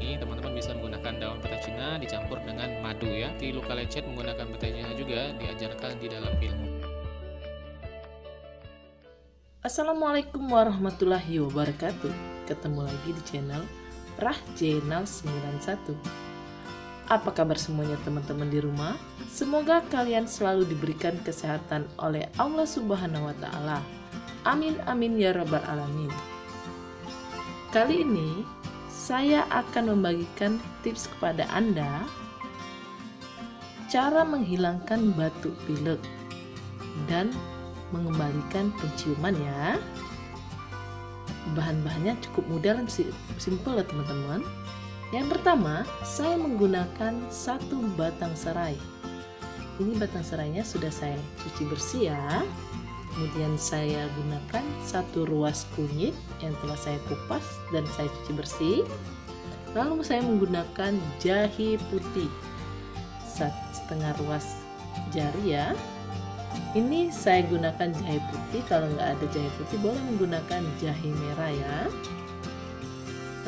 ini teman-teman bisa menggunakan daun petai Cina dicampur dengan madu ya. Di luka lecet menggunakan petai Cina juga diajarkan di dalam ilmu. Assalamualaikum warahmatullahi wabarakatuh. Ketemu lagi di channel Rah Channel 91. Apa kabar semuanya teman-teman di rumah? Semoga kalian selalu diberikan kesehatan oleh Allah Subhanahu wa Ta'ala. Amin amin ya rabbal alamin. Kali ini saya akan membagikan tips kepada Anda cara menghilangkan batuk pilek dan mengembalikan penciuman ya. Bahan-bahannya cukup mudah dan simpel ya teman-teman. Yang pertama, saya menggunakan 1 batang serai. Ini batang serainya sudah saya cuci bersih ya. Kemudian saya gunakan 1 ruas kunyit yang telah saya kupas dan saya cuci bersih. Lalu saya menggunakan jahe putih 1/2 ruas jari ya. Ini saya gunakan jahe putih, kalau nggak ada jahe putih boleh menggunakan jahe merah ya.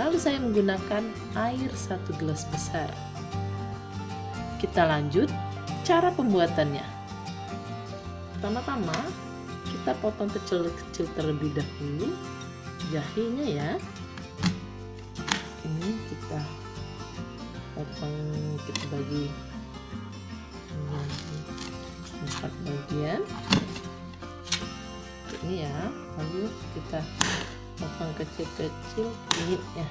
Lalu saya menggunakan air 1 gelas besar. Kita lanjut cara pembuatannya. Pertama-tama kita potong kecil-kecil terlebih dahulu jahenya ya. Ini kita potong, kita bagi 4 bagian ini ya. Lalu kita potong kecil-kecil kunyitnya.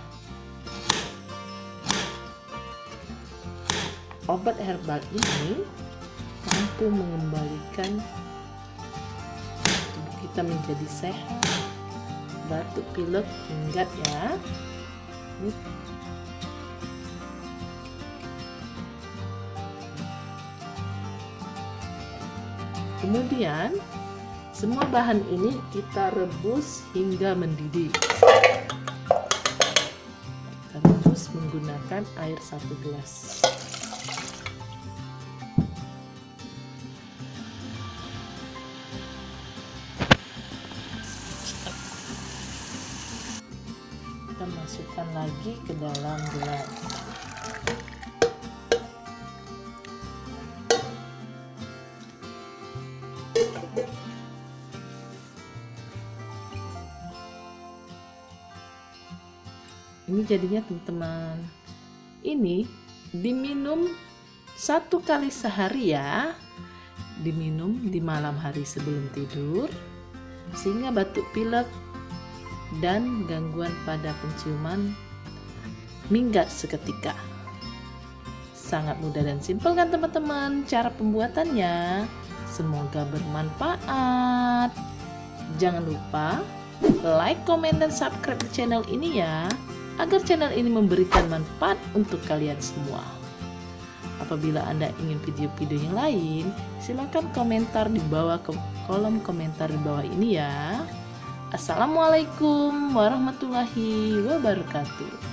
Obat herbal ini mampu mengembalikan tubuh kita menjadi sehat, batuk pilek minggat ya. Ini kemudian semua bahan ini kita rebus hingga mendidih. Kita rebus menggunakan air 1 gelas. Kita masukkan lagi ke dalam gelas. Ini jadinya teman-teman. Ini diminum 1 kali sehari ya. Diminum di malam hari sebelum tidur sehingga batuk pilek dan gangguan pada penciuman minggat seketika. Sangat mudah dan simpel kan teman-teman cara pembuatannya. Semoga bermanfaat. Jangan lupa like, komen, dan subscribe di channel ini ya, agar channel ini memberikan manfaat untuk kalian semua. Apabila Anda ingin video-video yang lain, silakan komentar di bawah kolom komentar di bawah ini ya. Assalamualaikum warahmatullahi wabarakatuh.